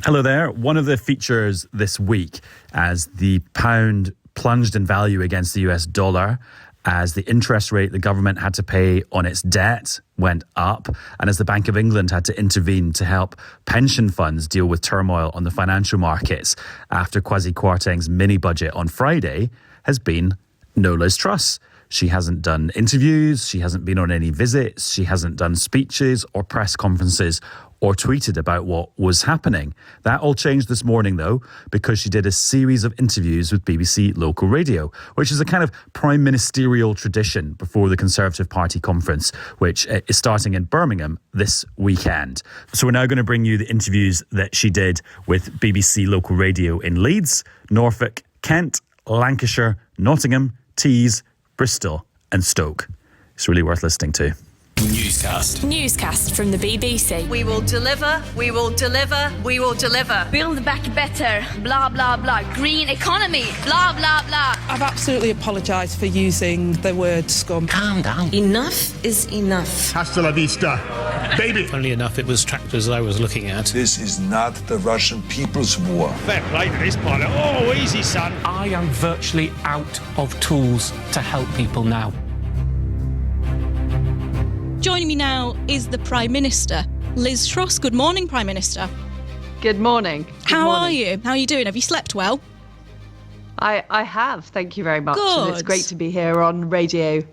Hello there. One of the features this week, as the pound plunged in value against the US dollar, as the interest rate the government had to pay on its debt went up, and as the Bank of England had to intervene to help pension funds deal with turmoil on the financial markets after Kwasi Kwarteng's mini-budget on Friday, has been no Liz Truss. She hasn't done interviews, she hasn't been on any visits, she hasn't done speeches or press conferences or tweeted about what was happening. That all changed this morning, though, because she did a series of interviews with BBC Local Radio, which is a kind of prime ministerial tradition before the Conservative Party conference, which is starting in Birmingham this weekend. So we're now going to bring you the interviews that she did with BBC Local Radio in Leeds, Norfolk, Kent, Lancashire, Nottingham, Tees, Bristol and Stoke. It's really worth listening to. Newscast from the BBC. We will deliver, we will deliver, we will deliver. Build back better, blah, blah, blah. Green economy, blah, blah, blah. I've absolutely apologised for using the word scum. Calm down. Enough is enough. Hasta la vista, baby. Funnily enough, it was tractors I was looking at. This is not the Russian people's war. Fair play to this pilot. Oh, easy, son. I am virtually out of tools to help people now. Joining me now is the Prime Minister, Liz Truss. Good morning, Prime Minister. Good morning. How are you? How are you doing? Have you slept well? I have, thank you very much. Good. And it's great to be here on Radio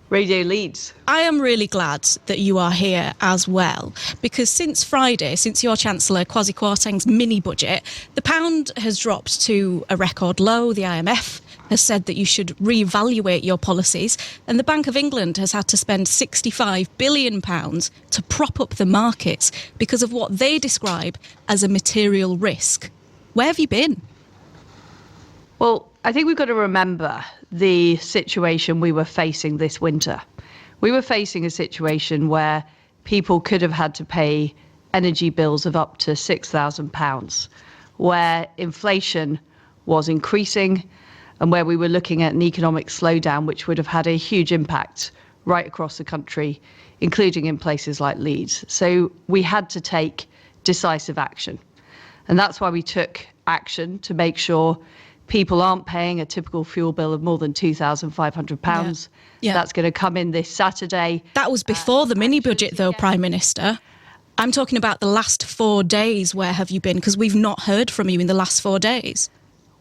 Leeds. I am really glad that you are here as well, because since Friday, since your Chancellor Kwasi Kwarteng's mini-budget, the pound has dropped to a record low. The IMF has said that you should reevaluate your policies, and the Bank of England has had to spend £65 billion to prop up the markets because of what they describe as a material risk. Where have you been? Well, I think we've got to remember the situation we were facing this winter. We were facing a situation where people could have had to pay energy bills of up to £6,000, where inflation was increasing, and where we were looking at an economic slowdown which would have had a huge impact right across the country, including in places like Leeds. So we had to take decisive action. And that's why we took action to make sure people aren't paying a typical fuel bill of more than £2,500. Yeah. That's going to come in this Saturday. That was before the mini-budget, though, Prime Minister. I'm talking about the last 4 days. Where have you been? Because we've not heard from you in the last 4 days.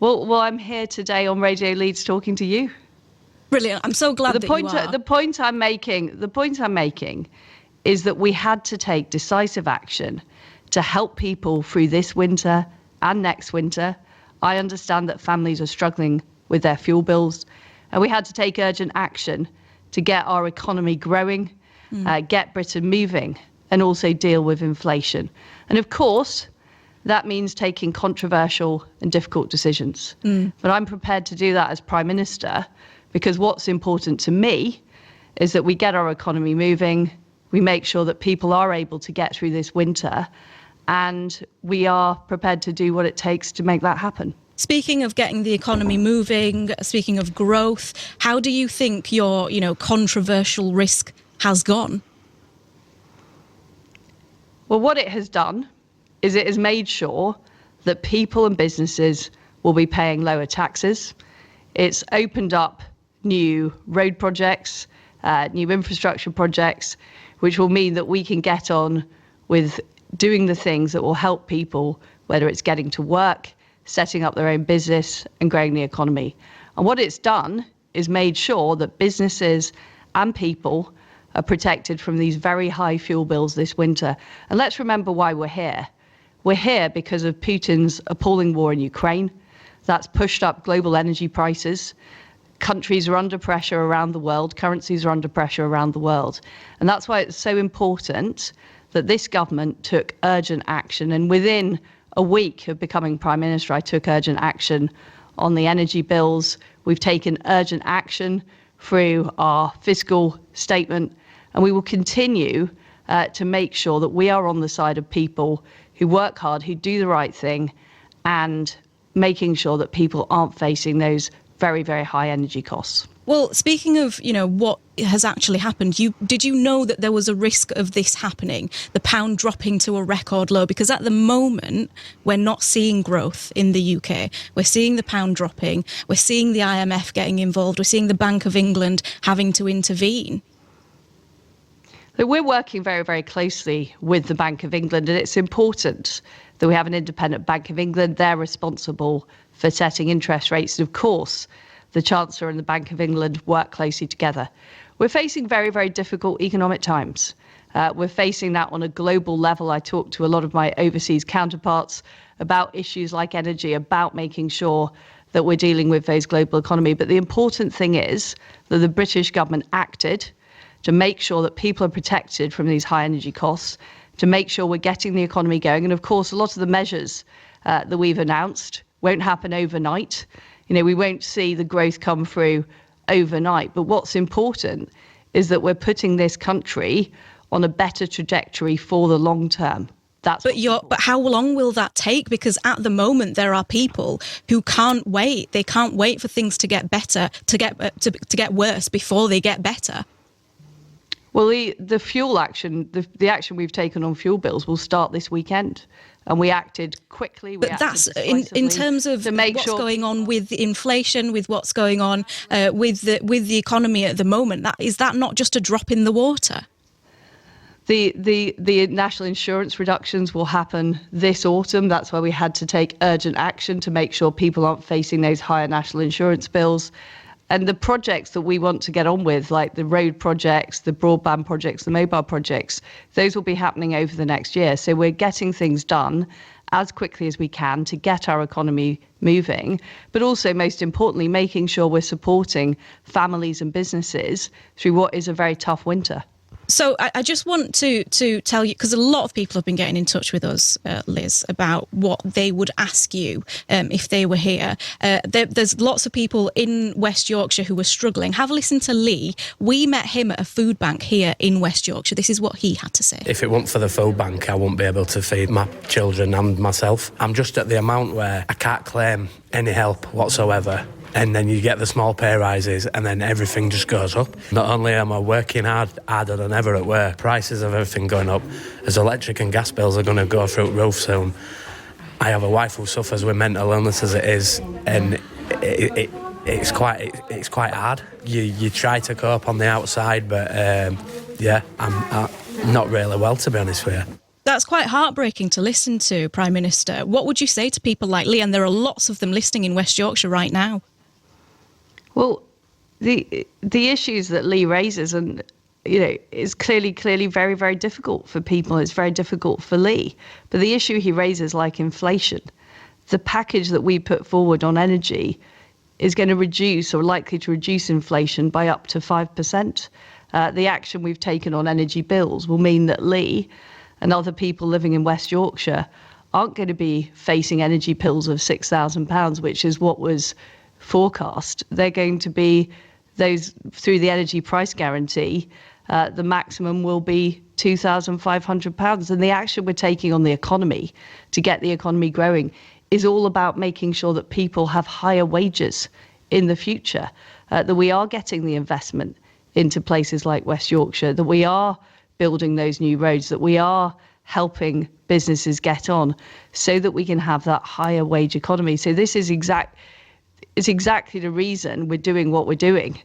Well, I'm here today on Radio Leeds talking to you. Brilliant. I'm so glad that you are. The point I'm making is that we had to take decisive action to help people through this winter and next winter. I understand that families are struggling with their fuel bills, and we had to take urgent action to get our economy growing, get Britain moving, and also deal with inflation. And of course, that means taking controversial and difficult decisions. But I'm prepared to do that as Prime Minister, because what's important to me is that we get our economy moving, we make sure that people are able to get through this winter, and we are prepared to do what it takes to make that happen. Speaking of getting the economy moving, speaking of growth, how do you think your, controversial risk has gone? Well, what it has done is it has made sure that people and businesses will be paying lower taxes. It's opened up new road projects, new infrastructure projects, which will mean that we can get on with doing the things that will help people, whether it's getting to work, setting up their own business and growing the economy. And what it's done is made sure that businesses and people are protected from these very high fuel bills this winter. And let's remember why we're here. We're here because of Putin's appalling war in Ukraine. That's pushed up global energy prices. Countries are under pressure around the world. Currencies are under pressure around the world. And that's why it's so important that this government took urgent action. And within a week of becoming Prime Minister, I took urgent action on the energy bills. We've taken urgent action through our fiscal statement. And we will continue to make sure that we are on the side of people who work hard, who do the right thing, and making sure that people aren't facing those very, very high energy costs. Well, speaking of, what has actually happened, did you know that there was a risk of this happening, the pound dropping to a record low? Because at the moment, we're not seeing growth in the UK. We're seeing the pound dropping. We're seeing the IMF getting involved. We're seeing the Bank of England having to intervene. So we're working very, very closely with the Bank of England, and it's important that we have an independent Bank of England. They're responsible for setting interest rates. And of course, the Chancellor and the Bank of England work closely together. We're facing very, very difficult economic times. We're facing that on a global level. I talk to a lot of my overseas counterparts about issues like energy, about making sure that we're dealing with those global economy. But the important thing is that the British government acted to make sure that people are protected from these high energy costs, to make sure we're getting the economy going. And of course, a lot of the measures that we've announced won't happen overnight. We won't see the growth come through overnight. But what's important is that we're putting this country on a better trajectory for the long term. But how long will that take? Because at the moment there are people who can't wait. They can't wait for things to get better, to get worse before they get better. Well, the fuel action, the action we've taken on fuel bills will start this weekend. And we acted quickly. But that's in terms of what's going on with inflation, with what's going on with the economy at the moment. Is that not just a drop in the water? The national insurance reductions will happen this autumn. That's why we had to take urgent action to make sure people aren't facing those higher national insurance bills. And the projects that we want to get on with, like the road projects, the broadband projects, the mobile projects, those will be happening over the next year. So we're getting things done as quickly as we can to get our economy moving, but also, most importantly, making sure we're supporting families and businesses through what is a very tough winter. So I just want to tell you, because a lot of people have been getting in touch with us, Liz, about what they would ask you if they were here. There's lots of people in West Yorkshire who were struggling. Have a listen to Lee. We met him at a food bank here in West Yorkshire. This is what he had to say. If it weren't for the food bank, I wouldn't be able to feed my children and myself. I'm just at the amount where I can't claim any help whatsoever. And then you get the small pay rises and then everything just goes up. Not only am I working harder than ever at work, prices of everything going up, as electric and gas bills are going to go through the roof soon. I have a wife who suffers with mental illness as it is, and it's quite hard. You try to cope on the outside, but I'm not really well, to be honest with you. That's quite heartbreaking to listen to, Prime Minister. What would you say to people like Lee? And there are lots of them listening in West Yorkshire right now. Well, the issues that Lee raises, and is clearly very, very difficult for people. It's very difficult for Lee. But the issue he raises, like inflation, the package that we put forward on energy is going to reduce, or likely to reduce, inflation by up to 5%. The action we've taken on energy bills will mean that Lee and other people living in West Yorkshire aren't going to be facing energy bills of £6,000, which is what was forecast. They're going to be those through the energy price guarantee. The maximum will be £2,500. And the action we're taking on the economy to get the economy growing is all about making sure that people have higher wages in the future, that we are getting the investment into places like West Yorkshire, that we are building those new roads, that we are helping businesses get on so that we can have that higher wage economy. So this is exactly the reason we're doing what we're doing,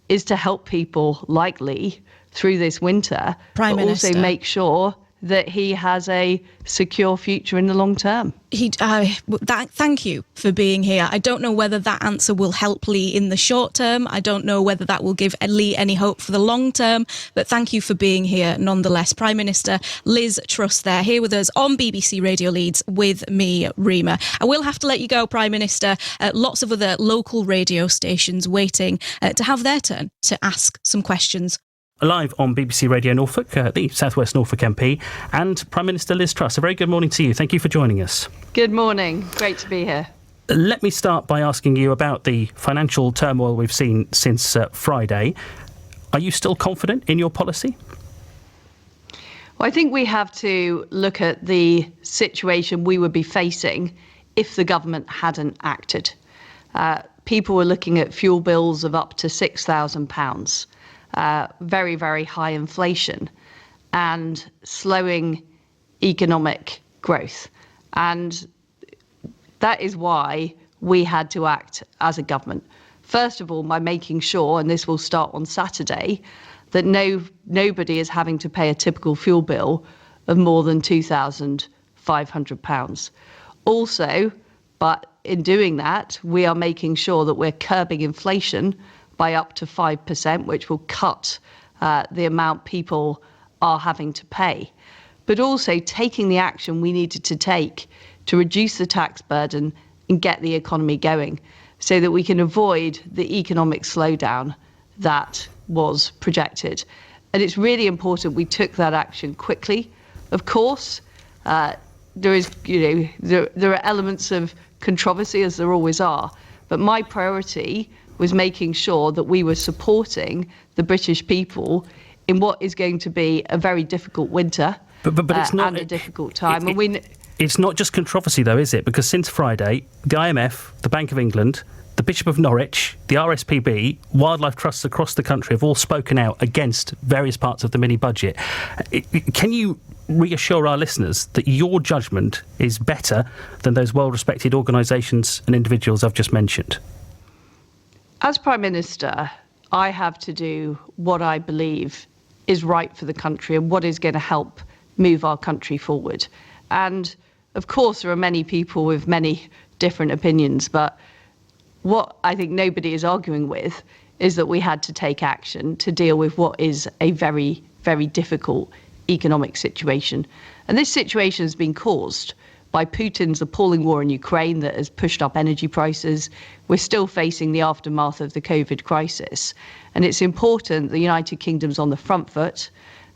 is to help people like Lee through this winter, Prime Minister. Also make sure that he has a secure future in the long term. Thank you for being here. I don't know whether that answer will help Lee in the short term. I don't know whether that will give Lee any hope for the long term, but thank you for being here nonetheless. Prime Minister Liz Truss there, here with us on BBC Radio Leeds with me, Rima. I will have to let you go, Prime Minister. Lots of other local radio stations waiting to have their turn to ask some questions. Live on BBC Radio Norfolk, the South West Norfolk MP, and Prime Minister Liz Truss. A very good morning to you. Thank you for joining us. Good morning. Great to be here. Let me start by asking you about the financial turmoil we've seen since Friday. Are you still confident in your policy? Well, I think we have to look at the situation we would be facing if the government hadn't acted. people were looking at fuel bills of up to £6,000, very, very high inflation, and slowing economic growth. And that is why we had to act as a government. First of all, by making sure, and this will start on Saturday, that nobody is having to pay a typical fuel bill of more than £2,500. Also, but in doing that, we are making sure that we're curbing inflation by up to 5%, which will cut the amount people are having to pay. But also taking the action we needed to take to reduce the tax burden and get the economy going so that we can avoid the economic slowdown that was projected. And it's really important we took that action quickly. Of course, there are elements of controversy, as there always are, but my priority was making sure that we were supporting the British people in what is going to be a very difficult winter, but it's not and a difficult time. It's not just controversy, though, is it? Because since Friday, the IMF, the Bank of England, the Bishop of Norwich, the RSPB, wildlife trusts across the country have all spoken out against various parts of the mini-budget. Can you reassure our listeners that your judgment is better than those well-respected organisations and individuals I've just mentioned? As Prime Minister, I have to do what I believe is right for the country and what is going to help move our country forward. And of course, there are many people with many different opinions, but what I think nobody is arguing with is that we had to take action to deal with what is a very, very difficult economic situation. And this situation has been caused by Putin's appalling war in Ukraine that has pushed up energy prices. We're still facing the aftermath of the COVID crisis. And it's important the United Kingdom's on the front foot,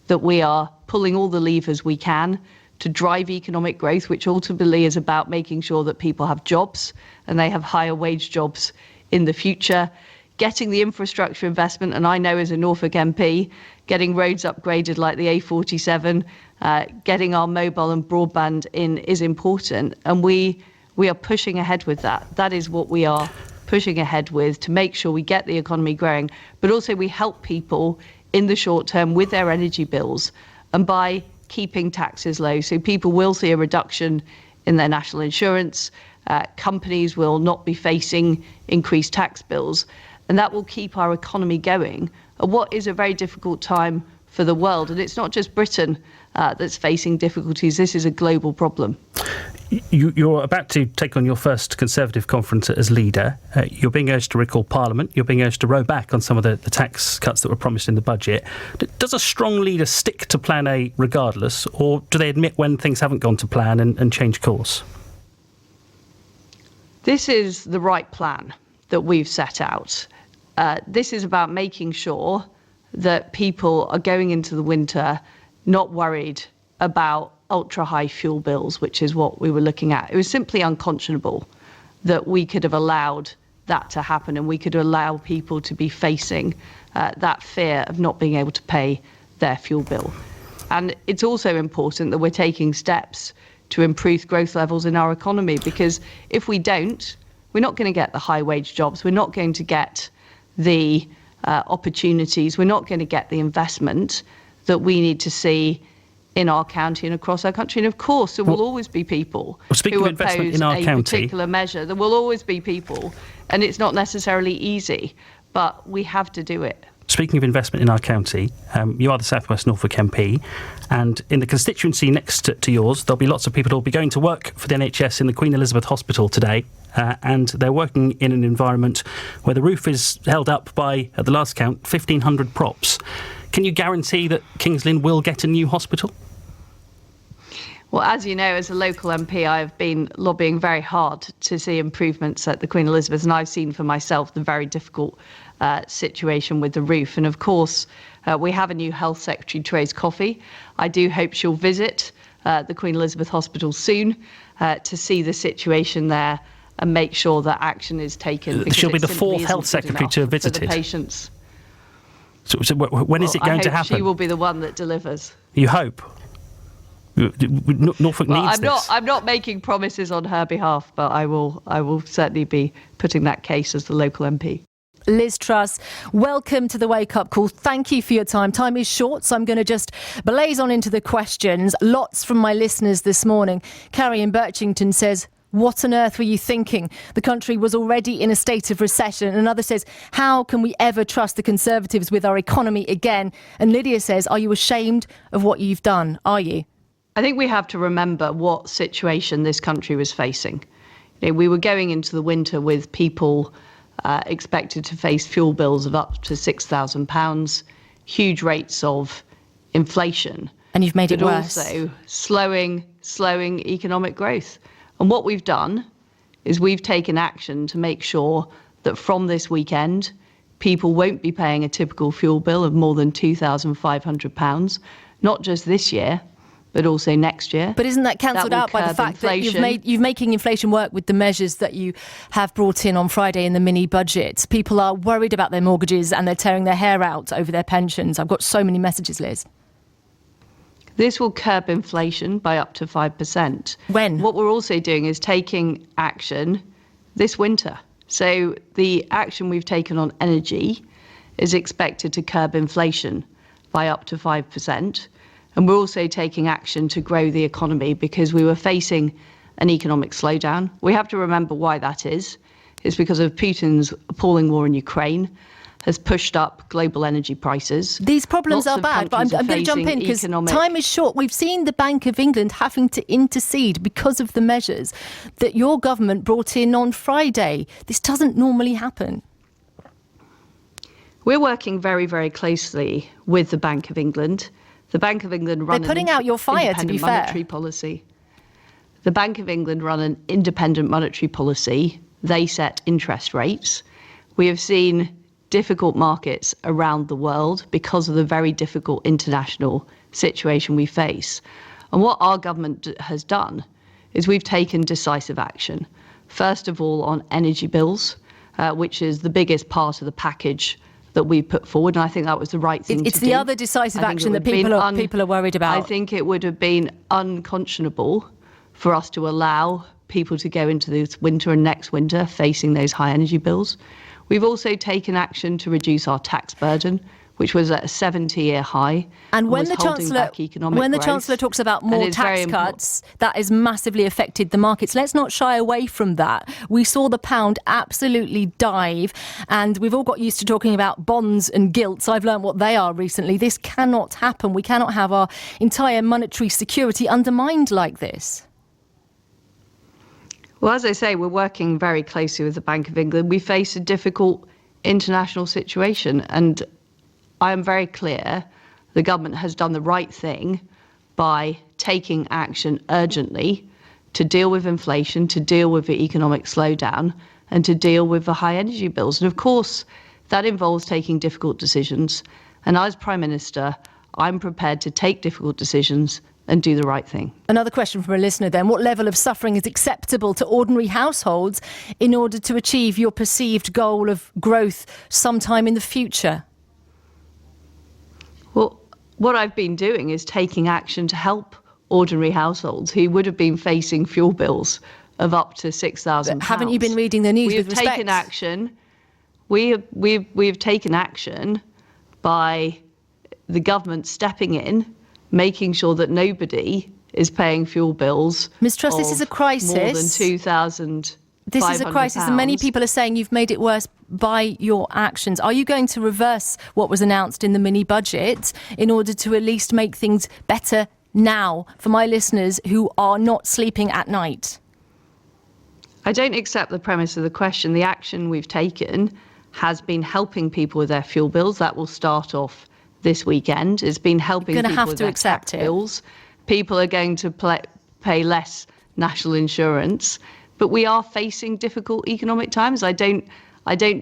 that we are pulling all the levers we can to drive economic growth, which ultimately is about making sure that people have jobs and they have higher wage jobs in the future, getting the infrastructure investment, and I know as a Norfolk MP, getting roads upgraded like the A47, getting our mobile and broadband in is important. And we are pushing ahead with that. That is what we are pushing ahead with, to make sure we get the economy growing, but also we help people in the short term with their energy bills and by keeping taxes low. So people will see a reduction in their national insurance. Companies will not be facing increased tax bills. And that will keep our economy going at what is a very difficult time for the world. And it's not just Britain that's facing difficulties. This is a global problem. You're about to take on your first Conservative conference as leader. You're being urged to recall Parliament. You're being urged to row back on some of the tax cuts that were promised in the budget. Does a strong leader stick to Plan A regardless, or do they admit when things haven't gone to plan and change course? This is the right plan that we've set out. This is about making sure that people are going into the winter not worried about ultra-high fuel bills, which is what we were looking at. It was simply unconscionable that we could have allowed that to happen, and we could allow people to be facing that fear of not being able to pay their fuel bill. And it's also important that we're taking steps to improve growth levels in our economy, because if we don't, we're not going to get the high wage jobs, we're not going to get the opportunities, we're not going to get the investment that we need to see in our county and across our country. And of course, there will always be people who oppose a particular measure. There will always be people, and it's not necessarily easy, but we have to do it. Speaking of investment in our county, you are the South West Norfolk MP, and in the constituency next to yours, there'll be lots of people who'll be going to work for the NHS in the Queen Elizabeth Hospital today, and they're working in an environment where the roof is held up by, at the last count, 1,500 props. Can you guarantee that Kings Lynn will get a new hospital? Well, as you know, as a local MP, I've been lobbying very hard to see improvements at the Queen Elizabeth, and I've seen for myself the very difficult situation with the roof. And of course, we have a new Health Secretary, Therese Coffey. I do hope she'll visit the Queen Elizabeth Hospital soon to see the situation there and make sure that action is taken. She'll be the fourth Health Secretary to have visited. For the patients. So when is it going to happen? She will be the one that delivers. You hope? Norfolk needs this. I'm not making promises on her behalf, but I will certainly be putting that case as the local MP. Liz Truss, welcome to the Wake Up Call. Thank you for your time. Time is short, so I'm going to just blaze on into the questions. Lots from my listeners this morning. Carrie in Birchington says, what on earth were you thinking? The country was already in a state of recession. Another says, how can we ever trust the Conservatives with our economy again? And Lydia says, are you ashamed of what you've done? Are you? I think we have to remember what situation this country was facing. We were going into the winter with people expected to face fuel bills of up to £6,000, huge rates of inflation. And you've made it worse. But also slowing economic growth. And what we've done is we've taken action to make sure that from this weekend, people won't be paying a typical fuel bill of more than £2,500, not just this year, but also next year. But isn't that cancelled out by the fact that you're making inflation work with the measures that you have brought in on Friday in the mini budget? People are worried about their mortgages and they're tearing their hair out over their pensions. I've got so many messages, Liz. This will curb inflation by up to 5%. When? What we're also doing is taking action this winter. So the action we've taken on energy is expected to curb inflation by up to 5%. And we're also taking action to grow the economy because we were facing an economic slowdown. We have to remember why that is. It's because of Putin's appalling war in Ukraine has pushed up global energy prices. These problems are bad, but I'm going to jump in because time is short. We've seen the Bank of England having to intercede because of the measures that your government brought in on Friday. This doesn't normally happen. We're working very, very closely with the Bank of England. The Bank of England run They're putting out your fire, to be fair. Monetary policy. The Bank of England run an independent monetary policy. They set interest rates. We have seen difficult markets around the world because of the very difficult international situation we face. And what our government has done is we've taken decisive action. First of all, on energy bills, which is the biggest part of the package that we put forward, and I think that was the right thing to do. It's the other decisive action that people are worried about. I think it would have been unconscionable for us to allow people to go into this winter and next winter facing those high energy bills. We've also taken action to reduce our tax burden, which was at a 70-year high. And when the Chancellor talks about more tax cuts, that has massively affected the markets. Let's not shy away from that. We saw the pound absolutely dive, and we've all got used to talking about bonds and gilts. I've learned what they are recently. This cannot happen. We cannot have our entire monetary security undermined like this. Well, as I say, we're working very closely with the Bank of England. We face a difficult international situation, and I am very clear the government has done the right thing by taking action urgently to deal with inflation, to deal with the economic slowdown, and to deal with the high energy bills. And of course, that involves taking difficult decisions. And as Prime Minister, I'm prepared to take difficult decisions and do the right thing. Another question from a listener then. What level of suffering is acceptable to ordinary households in order to achieve your perceived goal of growth sometime in the future? Well, what I've been doing is taking action to help ordinary households who would have been facing fuel bills of up to £6,000. Haven't you been reading the news with respect? Taken action. We've taken action by the government stepping in, making sure that nobody is paying fuel bills. Ms. Truss, this is a crisis. More than £2,500. This is a crisis, and many people are saying you've made it worse by your actions. Are you going to reverse what was announced in the mini budget in order to at least make things better now for my listeners who are not sleeping at night? I don't accept the premise of the question. The action we've taken has been helping people with their fuel bills. That will start off this weekend. It's been helping people with their tax bills. People are going to pay less national insurance. But we are facing difficult economic times. I don't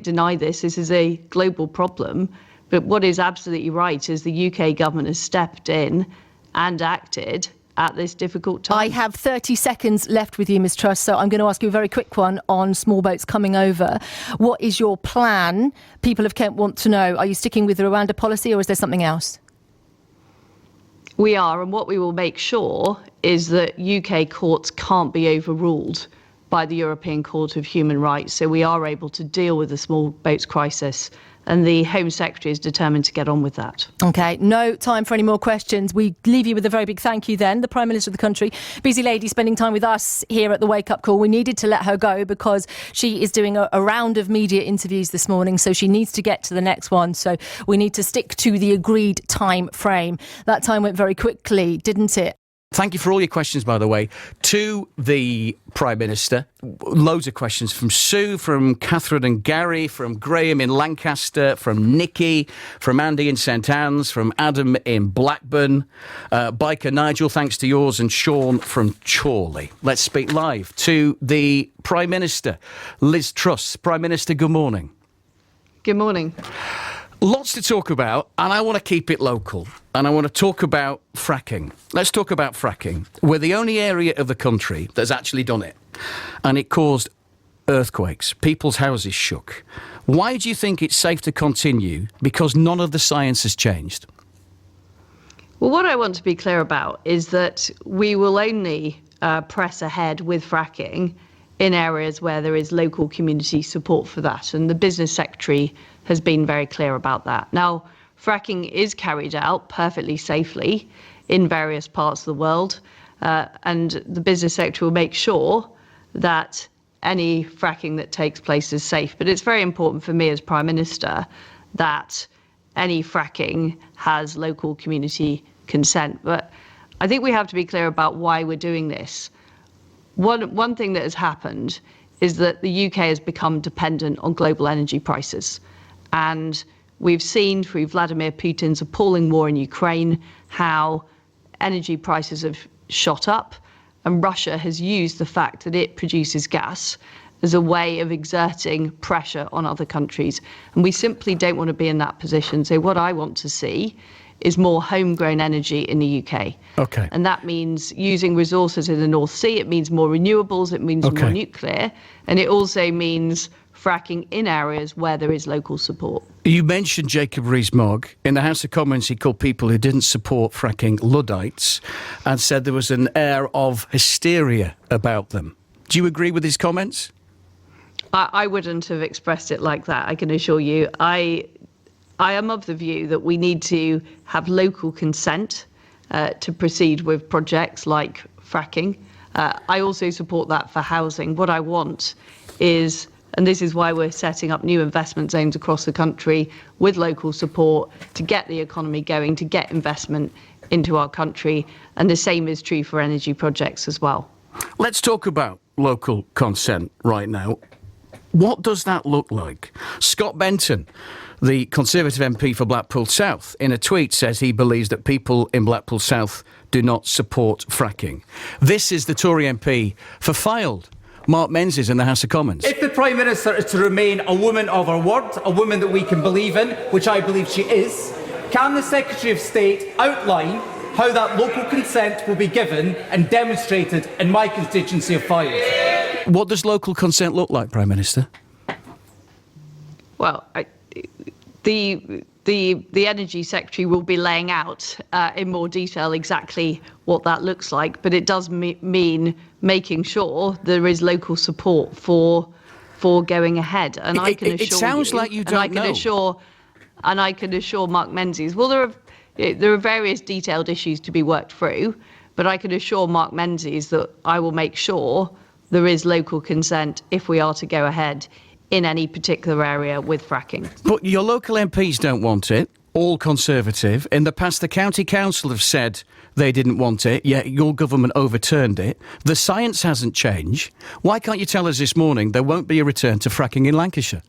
deny this. This is a global problem. But what is absolutely right is the UK government has stepped in and acted at this difficult time. I have 30 seconds left with you, Ms. Truss, so I'm going to ask you a very quick one on small boats coming over. What is your plan? People of Kent want to know, are you sticking with the Rwanda policy or is there something else? We are, and what we will make sure is that UK courts can't be overruled by the European Court of Human Rights, so we are able to deal with the small boats crisis, and the Home Secretary is determined to get on with that. OK, no time for any more questions. We leave you with a very big thank you then. The Prime Minister of the country, busy lady, spending time with us here at the Wake Up Call. We needed to let her go because she is doing a round of media interviews this morning, so she needs to get to the next one. So we need to stick to the agreed time frame. That time went very quickly, didn't it? Thank you for all your questions, by the way, to the Prime Minister. Loads of questions from Sue, from Catherine and Gary, from Graham in Lancaster, from Nikki, from Andy in St Anne's, from Adam in Blackburn, Biker Nigel, thanks to yours, and Sean from Chorley. Let's speak live to the Prime Minister, Liz Truss. Prime Minister, good morning. Good morning. Lots to talk about, and I want to keep it local. And I want to talk about fracking. Let's talk about fracking. We're the only area of the country that's actually done it. And it caused earthquakes. People's houses shook. Why do you think it's safe to continue? Because none of the science has changed. Well, what I want to be clear about is that we will only press ahead with fracking in areas where there is local community support for that. And the Business Secretary has been very clear about that. Now, fracking is carried out perfectly safely in various parts of the world, and the Business Secretary will make sure that any fracking that takes place is safe. But it's very important for me as Prime Minister that any fracking has local community consent. But I think we have to be clear about why we're doing this. One thing that has happened is that the UK has become dependent on global energy prices. And we've seen through Vladimir Putin's appalling war in Ukraine how energy prices have shot up, and Russia has used the fact that it produces gas as a way of exerting pressure on other countries. And we simply don't want to be in that position. So what I want to see is more homegrown energy in the UK. Okay. And that means using resources in the North Sea. It means more renewables. It means more nuclear. And it also means fracking in areas where there is local support. You mentioned Jacob Rees-Mogg. In the House of Commons, he called people who didn't support fracking Luddites and said there was an air of hysteria about them. Do you agree with his comments? I wouldn't have expressed it like that, I can assure you. I am of the view that we need to have local consent to proceed with projects like fracking. I also support that for housing. What I want is, and this is why we're setting up new investment zones across the country with local support to get the economy going, to get investment into our country. And the same is true for energy projects as well. Let's talk about local consent right now. What does that look like? Scott Benton, the Conservative MP for Blackpool South, in a tweet says he believes that people in Blackpool South do not support fracking. This is the Tory MP for Fylde, Mark Menzies, in the House of Commons. If the Prime Minister is to remain a woman of her word, a woman that we can believe in, which I believe she is, can the Secretary of State outline how that local consent will be given and demonstrated in my constituency of Fylde? What does local consent look like, Prime Minister? Well, the Energy Secretary will be laying out in more detail exactly what that looks like, but it does mean making sure there is local support for going ahead. And I can assure it sounds you, like you don't know. And I can assure Mark Menzies. Well, there are various detailed issues to be worked through, but I can assure Mark Menzies that I will make sure there is local consent if we are to go ahead in any particular area with fracking. But your local MPs don't want it, all Conservative. In the past, the County Council have said they didn't want it, yet your government overturned it. The science hasn't changed. Why can't you tell us this morning there won't be a return to fracking in Lancashire?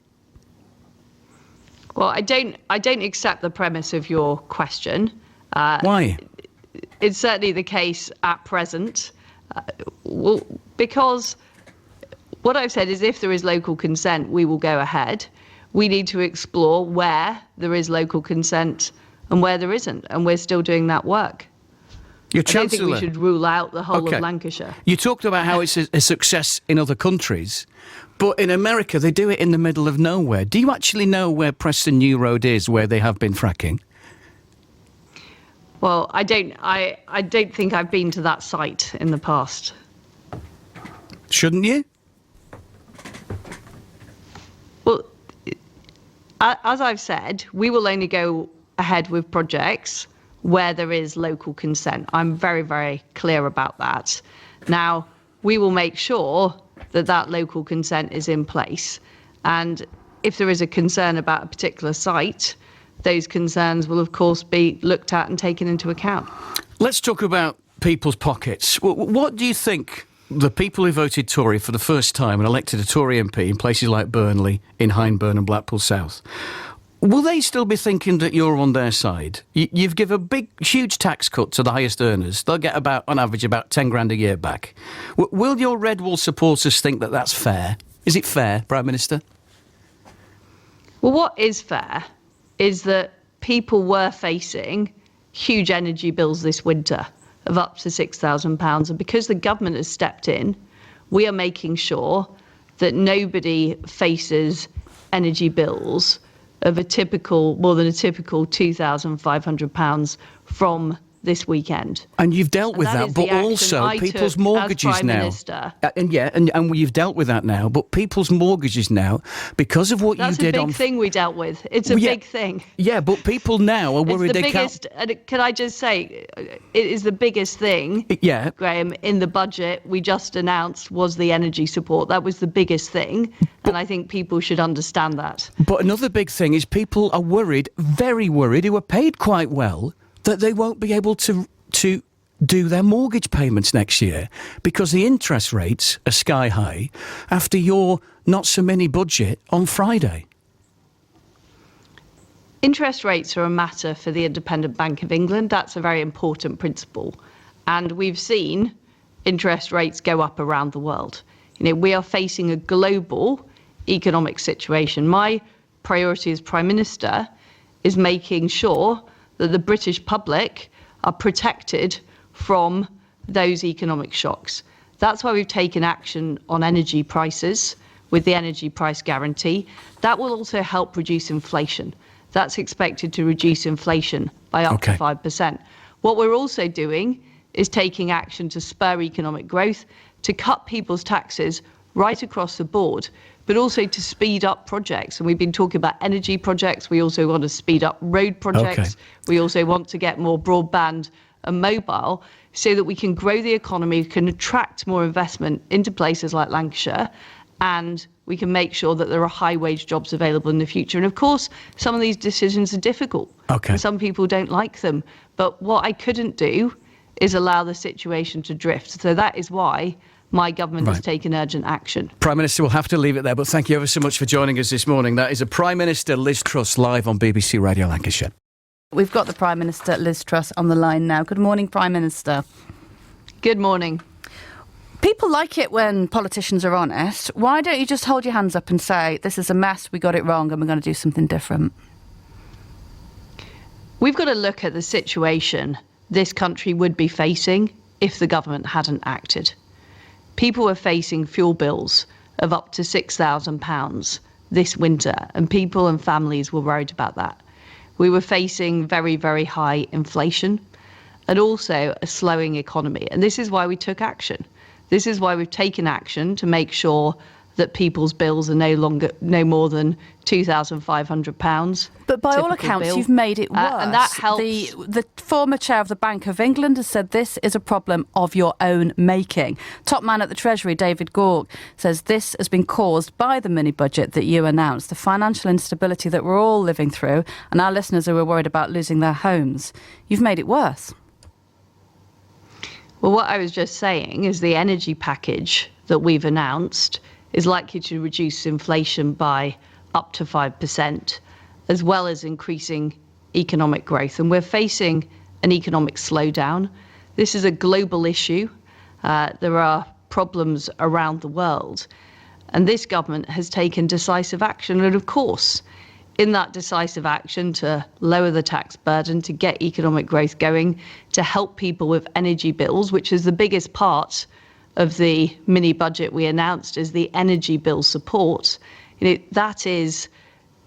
Well, I don't accept the premise of your question. Why? It's certainly the case at present. Well, because what I've said is if there is local consent, we will go ahead. We need to explore where there is local consent and where there isn't, and we're still doing that work. Your I don't think we Chancellor, should rule out the whole of Lancashire. You talked about how it's a success in other countries, but in America they do it in the middle of nowhere. Do you actually know where Preston New Road is, where they have been fracking? Well, I don't think I've been to that site in the past. Shouldn't you? Well, as I've said, we will only go ahead with projects where there is local consent. I'm very, very clear about that. Now, we will make sure that that local consent is in place. And if there is a concern about a particular site, those concerns will, of course, be looked at and taken into account. Let's talk about people's pockets. What do you think the people who voted Tory for the first time and elected a Tory MP in places like Burnley, in Hyndburn and Blackpool South, will they still be thinking that you're on their side? You've given a huge tax cut to the highest earners. They'll get on average, about 10 grand a year back. Will your Red Wall supporters think that that's fair? Is it fair, Prime Minister? Well, what is fair is that people were facing huge energy bills this winter of up to £6,000. And because the government has stepped in, we are making sure that nobody faces energy bills of more than a typical £2,500 from this weekend. And you've dealt with that, but also people's mortgages now. And you've dealt with that now, but people's mortgages now, because of what you did on... That's a big thing we dealt with. It's a big thing. Yeah, but people now are worried they can't... And can I just say, it is the biggest thing, Graham, in the budget we just announced was the energy support. That was the biggest thing, and I think people should understand that. But another big thing is people are worried, very worried, who are paid quite well, that they won't be able to do their mortgage payments next year because the interest rates are sky high after your not-so-many budget on Friday. Interest rates are a matter for the Independent Bank of England. That's a very important principle. And we've seen interest rates go up around the world. We are facing a global economic situation. My priority as Prime Minister is making sure that the British public are protected from those economic shocks. That's why we've taken action on energy prices with the energy price guarantee. That will also help reduce inflation. That's expected to reduce inflation by up to 5%. What we're also doing is taking action to spur economic growth, to cut people's taxes right across the board, but also to speed up projects. And we've been talking about energy projects. We also want to speed up road projects. We also want to get more broadband and mobile so that we can grow the economy, can attract more investment into places like Lancashire, and we can make sure that there are high-wage jobs available in the future. And of course, some of these decisions are difficult. And some people don't like them. But what I couldn't do is allow the situation to drift. So that is why my government has taken urgent action. Prime Minister, we'll have to leave it there, but thank you ever so much for joining us this morning. That is a Prime Minister Liz Truss live on BBC Radio Lancashire. We've got the Prime Minister Liz Truss on the line now. Good morning, Prime Minister. Good morning. People like it when politicians are honest. Why don't you just hold your hands up and say, this is a mess, we got it wrong, and we're going to do something different? We've got to look at the situation this country would be facing if the government hadn't acted. People were facing fuel bills of up to £6,000 this winter, and people and families were worried about that. We were facing very, very high inflation and also a slowing economy. And this is why we took action. This is why we've taken action to make sure that people's bills are no more than £2,500. But by all accounts, you've made it worse. And that helps. The former chair of the Bank of England has said this is a problem of your own making. Top man at the Treasury, David Gork, says this has been caused by the mini-budget that you announced, the financial instability that we're all living through, and our listeners who are worried about losing their homes. You've made it worse. Well, what I was just saying is the energy package that we've announced is likely to reduce inflation by up to 5%, as well as increasing economic growth. And we're facing an economic slowdown. This is a global issue. There are problems around the world. And this government has taken decisive action. And of course, in that decisive action to lower the tax burden, to get economic growth going, to help people with energy bills, which is the biggest part of the mini budget we announced, is the energy bill support. That is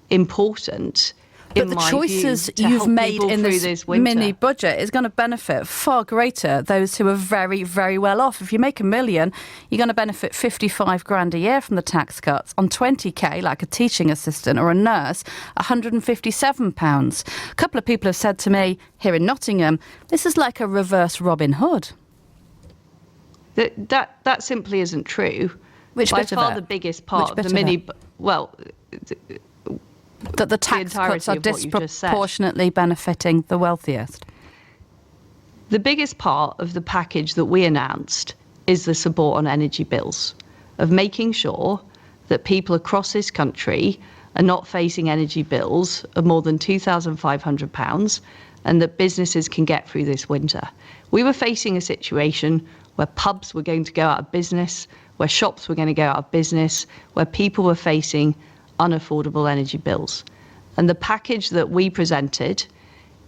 important. But the choices you've made in this mini budget is going to benefit far greater those who are very, very well off. If you make $1 million, you're going to benefit 55 grand a year from the tax cuts. On 20k, like a teaching assistant or a nurse, £157. A couple of people have said to me here in Nottingham, this is like a reverse Robin Hood. That simply isn't true. Which by bit of far it? the biggest part Which of the bit of mini. Well, that the tax cuts are disproportionately benefiting the wealthiest. The biggest part of the package that we announced is the support on energy bills, of making sure that people across this country are not facing energy bills of more than £2,500 and that businesses can get through this winter. We were facing a situation where pubs were going to go out of business, where shops were going to go out of business, where people were facing unaffordable energy bills. And the package that we presented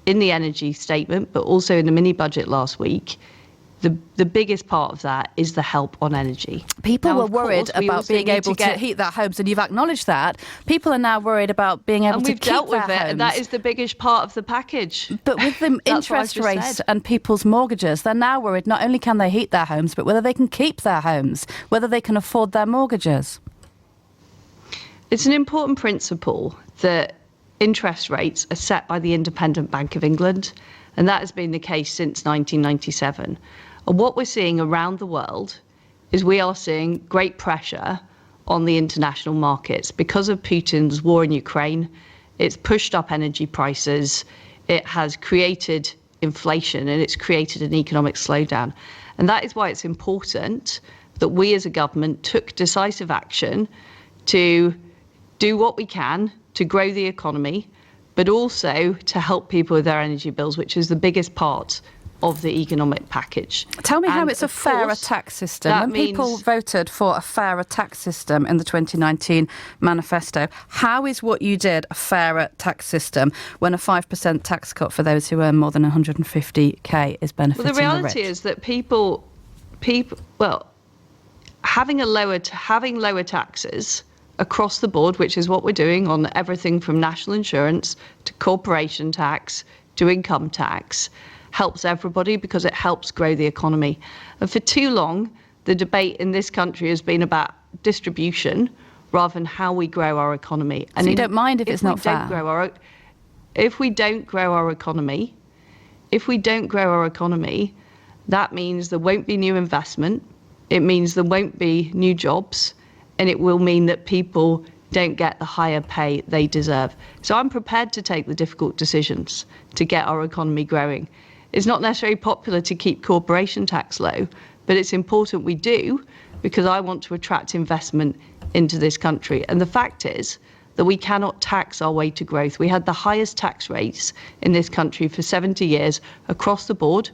in the energy statement, but also in the mini budget last week, the biggest part of that is the help on energy. People were worried about being able to heat their homes, and you've acknowledged that. People are now worried about being able to keep their homes. And we've dealt with it, and that is the biggest part of the package. But with the interest rates and people's mortgages, they're now worried not only can they heat their homes, but whether they can keep their homes, whether they can afford their mortgages. It's an important principle that interest rates are set by the Independent Bank of England, and that has been the case since 1997. And what we're seeing around the world is we are seeing great pressure on the international markets because of Putin's war in Ukraine. It's pushed up energy prices, it has created inflation, and it's created an economic slowdown. And that is why it's important that we as a government took decisive action to do what we can to grow the economy, but also to help people with their energy bills, which is the biggest part of the economic package. Tell me how it's a fairer tax system. When people voted for a fairer tax system in the 2019 manifesto, how is what you did a fairer tax system when a 5% tax cut for those who earn more than 150k is benefiting the rich? Well, the reality is that having lower taxes across the board, which is what we're doing on everything from national insurance to corporation tax to income tax, helps everybody because it helps grow the economy. And for too long, the debate in this country has been about distribution rather than how we grow our economy. And so you don't mind if it's not fair? If we don't grow our economy, that means there won't be new investment. It means there won't be new jobs. And it will mean that people don't get the higher pay they deserve. So I'm prepared to take the difficult decisions to get our economy growing. It's not necessarily popular to keep corporation tax low, but it's important we do because I want to attract investment into this country. And the fact is that we cannot tax our way to growth. We had the highest tax rates in this country for 70 years across the board.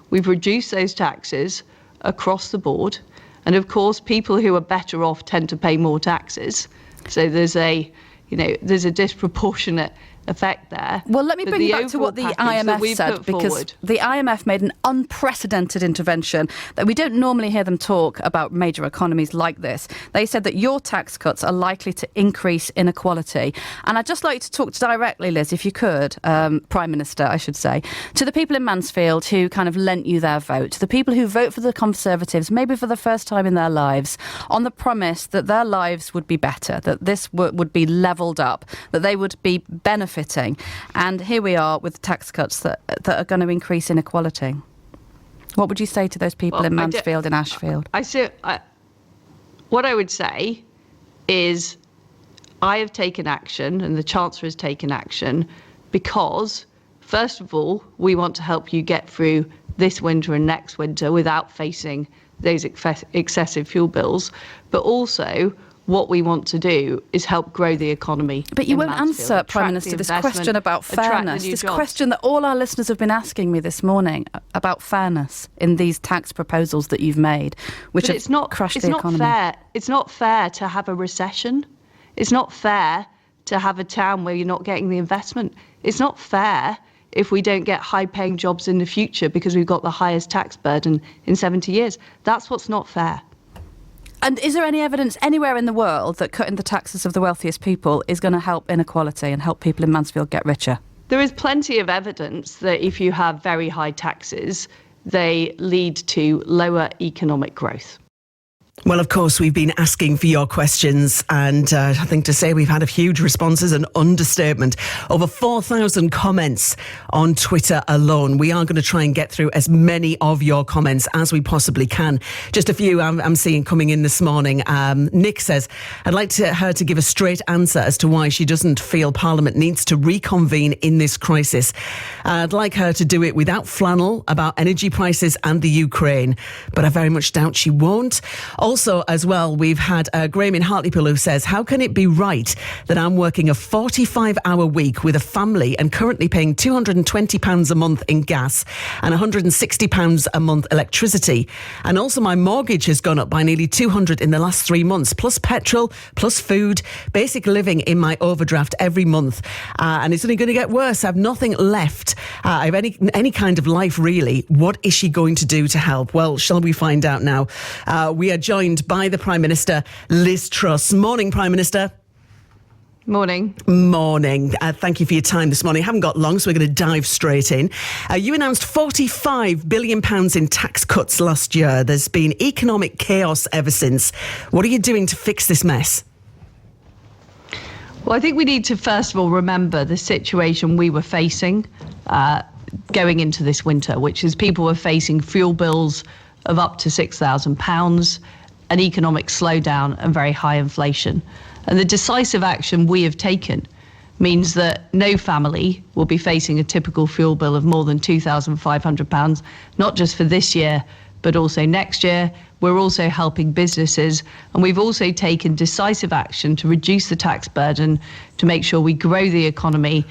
We've reduced those taxes across the board. And of course, people who are better off tend to pay more taxes. So there's a disproportionate effect there. Well, let me bring you back to what the IMF said, because the IMF made an unprecedented intervention that we don't normally hear them talk about major economies like this. They said that your tax cuts are likely to increase inequality. And I'd just like to talk directly, Liz, if you could, Prime Minister, I should say, to the people in Mansfield who kind of lent you their vote, to the people who vote for the Conservatives, maybe for the first time in their lives, on the promise that their lives would be better, that this would be levelled up, that they would be benefiting. And here we are with tax cuts that are going to increase inequality. What would you say to those people in Mansfield and Ashfield? What I would say is I have taken action and the Chancellor has taken action because, first of all, we want to help you get through this winter and next winter without facing those excessive fuel bills. But also, what we want to do is help grow the economy. But you won't answer, Prime Minister, this question about fairness, this question that all our listeners have been asking me this morning about fairness in these tax proposals that you've made, which have crushed the economy. It's not fair to have a recession. It's not fair to have a town where you're not getting the investment. It's not fair if we don't get high-paying jobs in the future because we've got the highest tax burden in 70 years. That's what's not fair. And is there any evidence anywhere in the world that cutting the taxes of the wealthiest people is going to help inequality and help people in Mansfield get richer? There is plenty of evidence that if you have very high taxes, they lead to lower economic growth. Well, of course, we've been asking for your questions, and I think to say we've had a huge response is an understatement. Over 4,000 comments on Twitter alone. We are going to try and get through as many of your comments as we possibly can. Just a few I'm seeing coming in this morning. Nick says, I'd like her to give a straight answer as to why she doesn't feel Parliament needs to reconvene in this crisis. I'd like her to do it without flannel about energy prices and the Ukraine, but I very much doubt she won't. Also, as well, we've had Graham in Hartlepool who says, how can it be right that I'm working a 45-hour week with a family and currently paying £220 a month in gas and £160 a month electricity? And also my mortgage has gone up by nearly £200 in the last 3 months, plus petrol, plus food, basic living in my overdraft every month. And it's only going to get worse. I have nothing left. I have any kind of life, really. What is she going to do to help? Well, shall we find out now? We are joined by the Prime Minister, Liz Truss. Morning, Prime Minister. Morning. Morning. Thank you for your time this morning. I haven't got long, so we're going to dive straight in. You announced £45 billion in tax cuts last year. There's been economic chaos ever since. What are you doing to fix this mess? Well, I think we need to, first of all, remember the situation we were facing going into this winter, which is people were facing fuel bills of up to £6,000, an economic slowdown and very high inflation. And the decisive action we have taken means that no family will be facing a typical fuel bill of more than £2,500, not just for this year, but also next year. We're also helping businesses, and we've also taken decisive action to reduce the tax burden, to make sure we grow the economy,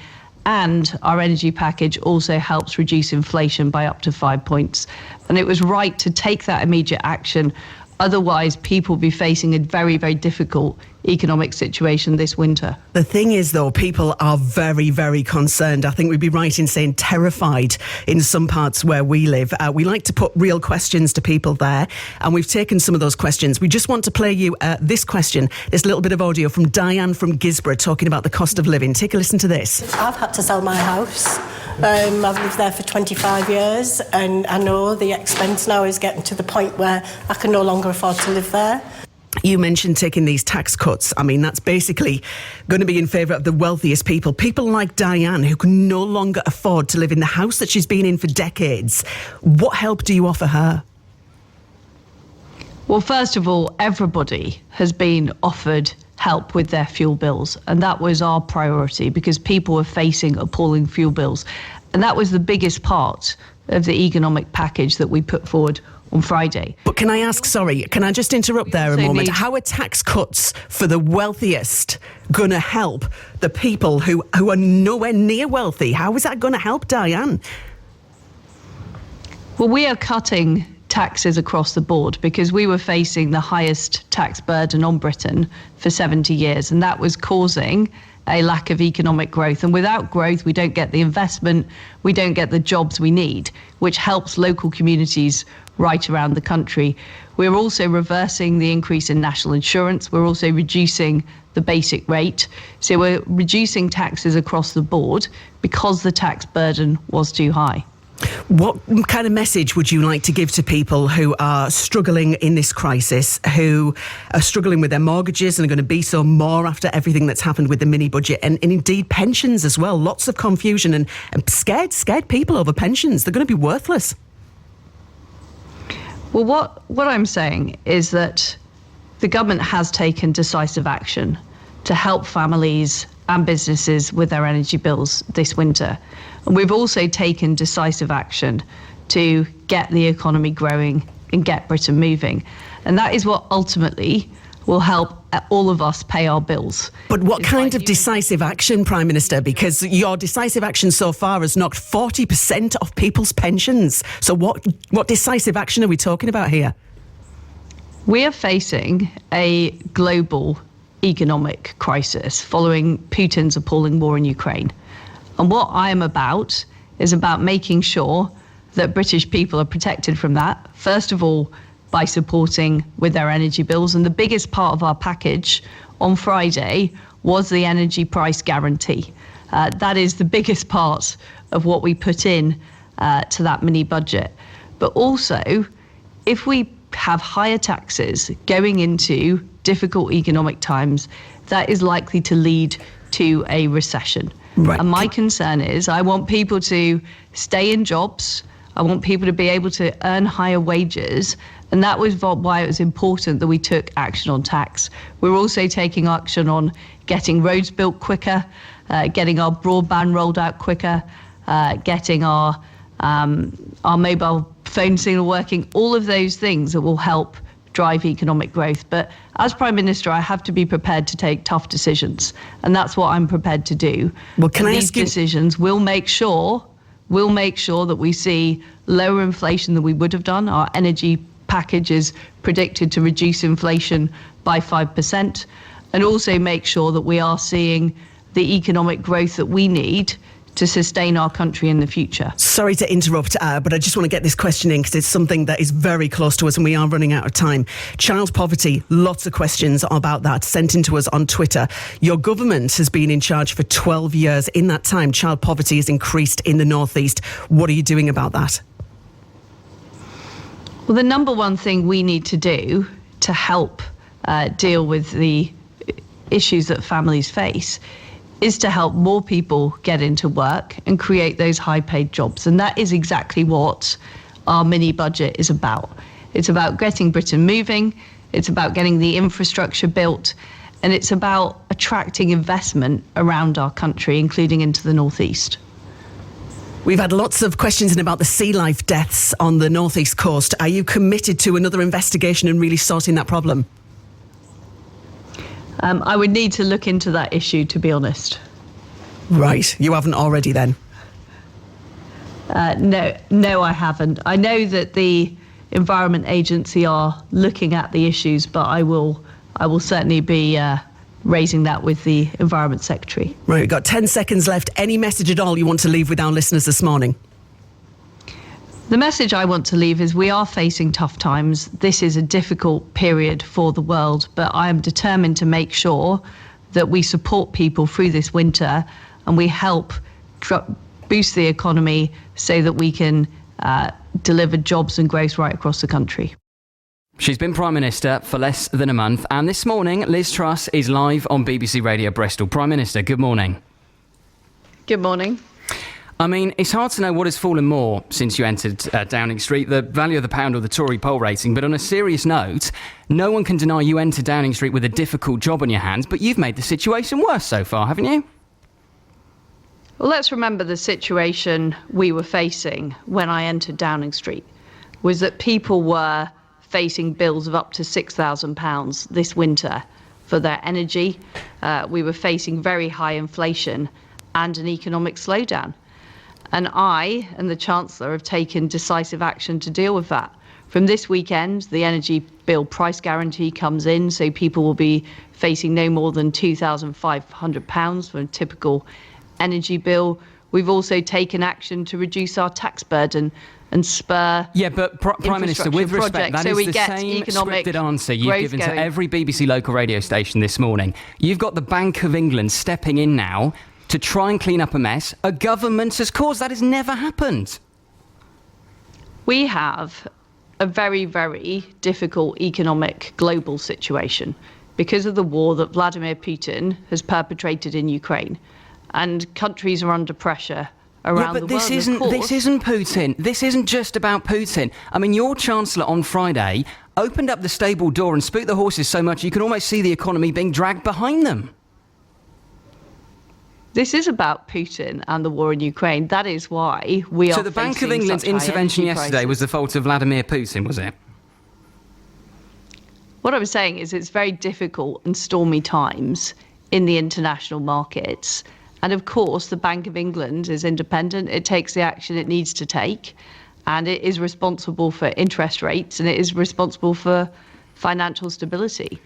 and our energy package also helps reduce inflation by up to 5 points. And it was right to take that immediate action. Otherwise, people will be facing a very, very difficult economic situation this winter. The thing is, though, people are very, very concerned. I think we'd be right in saying terrified in some parts where we live. We like to put real questions to people there, and we've taken some of those questions. We just want to play you this question, this little bit of audio from Diane from Gisborough talking about the cost of living. Take a listen to this. I've had to sell my house. I've lived there for 25 years, and I know the expense now is getting to the point where I can no longer afford to live there. You mentioned taking these tax cuts. I mean, that's basically going to be in favour of the wealthiest people. People like Diane, who can no longer afford to live in the house that she's been in for decades. What help do you offer her? Well, first of all, everybody has been offered help with their fuel bills. And that was our priority because people were facing appalling fuel bills. And that was the biggest part of the economic package that we put forward on Friday. But can I ask, sorry, can I just interrupt there a moment? How are tax cuts for the wealthiest going to help the people who are nowhere near wealthy? How is that going to help, Diane? Well, we are cutting taxes across the board because we were facing the highest tax burden on Britain for 70 years, and that was causing a lack of economic growth. And without growth, we don't get the investment, we don't get the jobs we need, which helps local communities right around the country. We're also reversing the increase in national insurance. We're also reducing the basic rate. So we're reducing taxes across the board because the tax burden was too high. What kind of message would you like to give to people who are struggling in this crisis, who are struggling with their mortgages and are going to be so more after everything that's happened with the mini budget and indeed pensions as well? Lots of confusion and scared people over pensions. They're going to be worthless. Well, what I'm saying is that the government has taken decisive action to help families and businesses with their energy bills this winter. And we've also taken decisive action to get the economy growing and get Britain moving. And that is what ultimately will help all of us pay our bills. But what kind of decisive action, Prime Minister? Because your decisive action so far has knocked 40% off people's pensions. So what decisive action are we talking about here? We are facing a global economic crisis following Putin's appalling war in Ukraine. And what I am about is about making sure that British people are protected from that. First of all, by supporting with their energy bills. And the biggest part of our package on Friday was the energy price guarantee. That is the biggest part of what we put in to that mini budget. But also, if we have higher taxes going into difficult economic times, that is likely to lead to a recession. Right. And my concern is I want people to stay in jobs. I want people to be able to earn higher wages. And that was why it was important that we took action on tax. We're also taking action on getting roads built quicker, getting our broadband rolled out quicker, getting our mobile phone signal working, all of those things that will help drive economic growth. But as Prime Minister, I have to be prepared to take tough decisions. And that's what I'm prepared to do. Well, can I these ask you... decisions will make sure that we see lower inflation than we would have done. Our energy package is predicted to reduce inflation by 5%, and also make sure that we are seeing the economic growth that we need to sustain our country in the future. Sorry to interrupt, but I just want to get this question in because it's something that is very close to us and we are running out of time. Child poverty, lots of questions about that sent in to us on Twitter. Your government has been in charge for 12 years. In that time, child poverty has increased in the North East. What are you doing about that? Well, the number one thing we need to do to help deal with the issues that families face is to help more people get into work and create those high-paid jobs. And that is exactly what our mini budget is about. It's about getting Britain moving, it's about getting the infrastructure built, and it's about attracting investment around our country, including into the North East. We've had lots of questions in about the sea life deaths on the North East coast. Are you committed to another investigation and really sorting that problem? I would need to look into that issue, to be honest. Right. You haven't already then? No, I haven't. I know that the Environment Agency are looking at the issues, but I will certainly be raising that with the Environment Secretary. Right, we've got 10 seconds left. Any message at all you want to leave with our listeners this morning? The message I want to leave is we are facing tough times. This is a difficult period for the world, but I am determined to make sure that we support people through this winter and we help boost the economy so that we can deliver jobs and growth right across the country. She's been Prime Minister for less than a month, and this morning Liz Truss is live on BBC Radio Bristol. Prime Minister, good morning. Good morning. I mean, it's hard to know what has fallen more since you entered Downing Street, the value of the pound or the Tory poll rating. But on a serious note, no one can deny you entered Downing Street with a difficult job on your hands, but you've made the situation worse so far, haven't you? Well, let's remember the situation we were facing when I entered Downing Street was that people were facing bills of up to £6,000 this winter for their energy. We were facing very high inflation and an economic slowdown. And I and the Chancellor have taken decisive action to deal with that. From this weekend, the energy bill price guarantee comes in, so people will be facing no more than £2,500 for a typical energy bill. We've also taken action to reduce our tax burden and spur. Yeah, but Prime Minister, with respect, that is the same scripted answer you've given to every BBC local radio station this morning. You've got the Bank of England stepping in now to try and clean up a mess a government has caused. That has never happened. We have a very, very difficult economic global situation because of the war that Vladimir Putin has perpetrated in Ukraine. And countries are under pressure around the world. This isn't Putin. This isn't just about Putin. I mean, your Chancellor on Friday opened up the stable door and spooked the horses so much you can almost see the economy being dragged behind them. This is about Putin and the war in Ukraine. That is why we are. So the Bank of England's intervention yesterday was the fault of Vladimir Putin, was it? What I was saying is it's very difficult and stormy times in the international markets. And of course, the Bank of England is independent. It takes the action it needs to take. And it is responsible for interest rates and it is responsible for financial stability.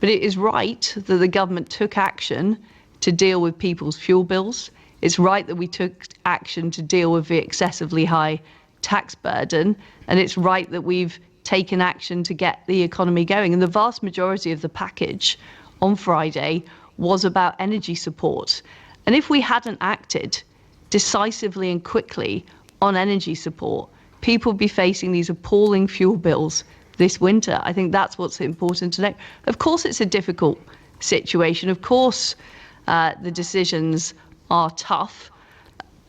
But it is right that the government took action to deal with people's fuel bills. It's right that we took action to deal with the excessively high tax burden. And it's right that we've taken action to get the economy going. And the vast majority of the package on Friday was about energy support. And if we hadn't acted decisively and quickly on energy support, people would be facing these appalling fuel bills this winter. I think that's what's important to know. Of course, it's a difficult situation. Of course, the decisions are tough,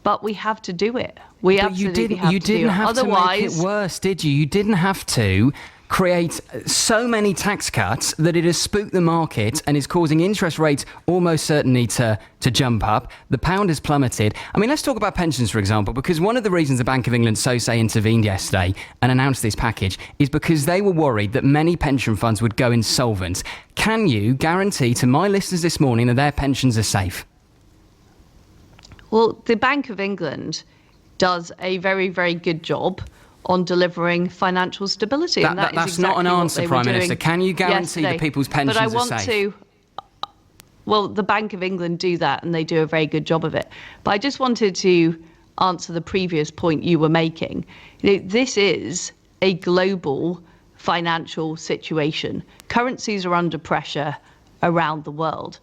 but we have to do it. We absolutely have to do it. You didn't have to make it worse, did you? You didn't have to create so many tax cuts that it has spooked the market and is causing interest rates almost certainly to jump up. The pound has plummeted. I mean, let's talk about pensions, for example, because one of the reasons the Bank of England, so say, intervened yesterday and announced this package is because they were worried that many pension funds would go insolvent. Can you guarantee to my listeners this morning that their pensions are safe? Well, the Bank of England does a very, very good job on delivering financial stability. That's not an answer, Prime Minister. Can you guarantee that people's pensions are safe? But I want to... Well, the Bank of England do that, and they do a very good job of it. But I just wanted to answer the previous point you were making. This is a global financial situation. Currencies are under pressure around the world.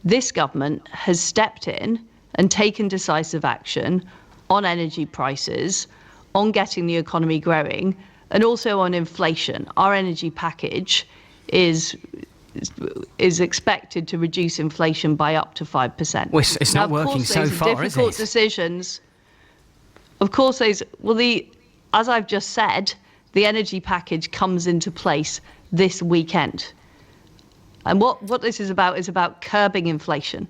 This government has stepped in and taken decisive action on energy prices, on getting the economy growing, and also on inflation. Our energy package is expected to reduce inflation by up to 5%. Well, it's not working so far, is it? Difficult decisions. Of course, as I've just said, the energy package comes into place this weekend. And what this is about curbing inflation.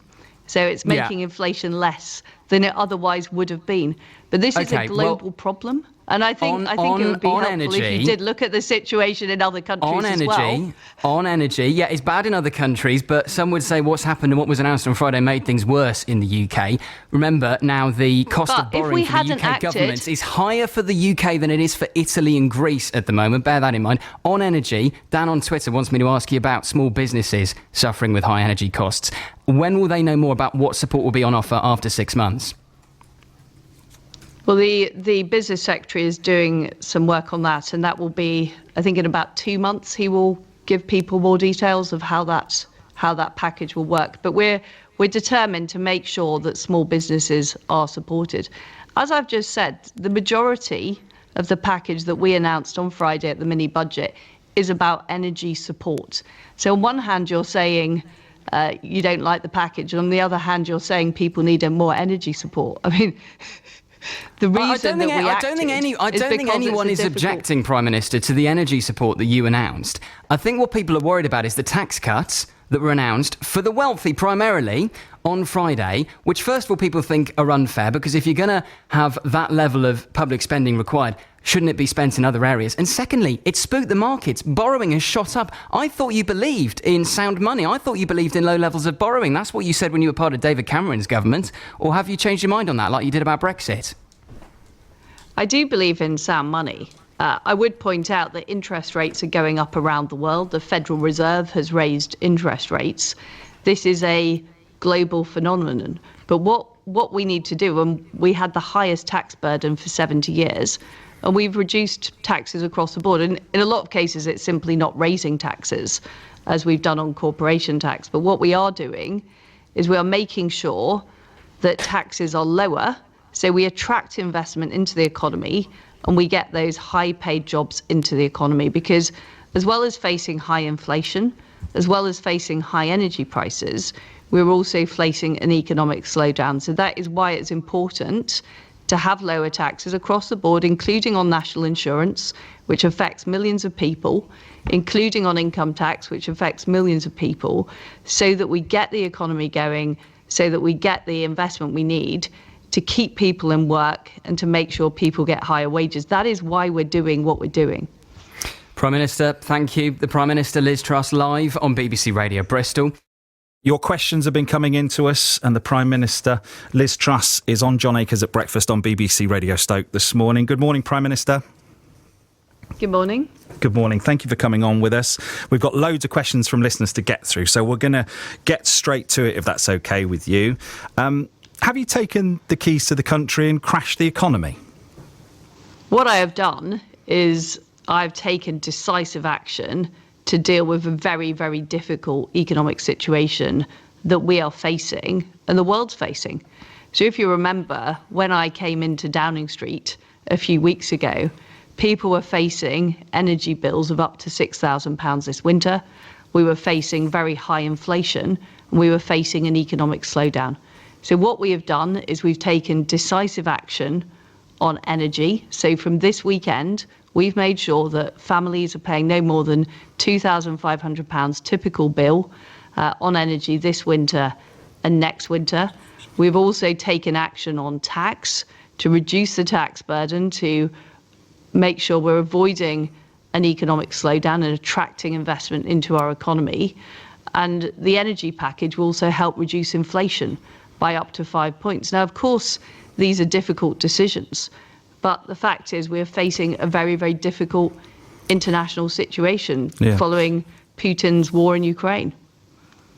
So it's making inflation less than it otherwise would have been. But this is a global problem. And I think it would be helpful if you did look at the situation in other countries as well. On energy, yeah, it's bad in other countries, but some would say what's happened and what was announced on Friday made things worse in the UK. Remember, now the cost of borrowing for the UK government is higher for the UK than it is for Italy and Greece at the moment. Bear that in mind. On energy, Dan on Twitter wants me to ask you about small businesses suffering with high energy costs. When will they know more about what support will be on offer after 6 months? Well, the business secretary is doing some work on that, and that will be, I think, in about 2 months. He will give people more details of how that package will work. But we're determined to make sure that small businesses are supported. As I've just said, the majority of the package that we announced on Friday at the mini budget is about energy support. So on one hand, you're saying you don't like the package, and on the other hand, you're saying people need more energy support. I mean. The reason I don't think anyone is objecting, Prime Minister, to the energy support that you announced. I think what people are worried about is the tax cuts that were announced for the wealthy primarily on Friday, which first of all people think are unfair, because if you're going to have that level of public spending required, shouldn't it be spent in other areas? And secondly, it spooked the markets. Borrowing has shot up. I thought you believed in sound money. I thought you believed in low levels of borrowing. That's what you said when you were part of David Cameron's government. Or have you changed your mind on that, like you did about Brexit? I do believe in sound money. I would point out that interest rates are going up around the world. The Federal Reserve has raised interest rates. This is a global phenomenon. But what we need to do, and we had the highest tax burden for 70 years, and we've reduced taxes across the board. And in a lot of cases, it's simply not raising taxes, as we've done on corporation tax. But what we are doing is we are making sure that taxes are lower, so we attract investment into the economy and we get those high-paid jobs into the economy. Because as well as facing high inflation, as well as facing high energy prices, we're also facing an economic slowdown. So that is why it's important to have lower taxes across the board, including on national insurance, which affects millions of people, including on income tax, which affects millions of people, so that we get the economy going, so that we get the investment we need to keep people in work and to make sure people get higher wages. That is why we're doing what we're doing. Prime Minister, thank you. The Prime Minister, Liz Truss, live on BBC Radio Bristol. Your questions have been coming in to us, and the Prime Minister, Liz Truss, is on John Akers at breakfast on BBC Radio Stoke this morning. Good morning, Prime Minister. Good morning. Good morning. Thank you for coming on with us. We've got loads of questions from listeners to get through, so we're going to get straight to it, if that's OK with you. Have you taken the keys to the country and crashed the economy? What I have done is I've taken decisive action to deal with a very, very difficult economic situation that we are facing and the world's facing. So if you remember, when I came into Downing Street a few weeks ago, people were facing energy bills of up to £6,000 this winter. We were facing very high inflation, and we were facing an economic slowdown. So what we have done is we've taken decisive action on energy. So from this weekend, we've made sure that families are paying no more than £2,500 typical bill on energy this winter and next winter. We've also taken action on tax to reduce the tax burden, to make sure we're avoiding an economic slowdown and attracting investment into our economy. And the energy package will also help reduce inflation by up to 5 points. Now, of course, these are difficult decisions, but the fact is we're facing a very, very difficult international situation following Putin's war in Ukraine.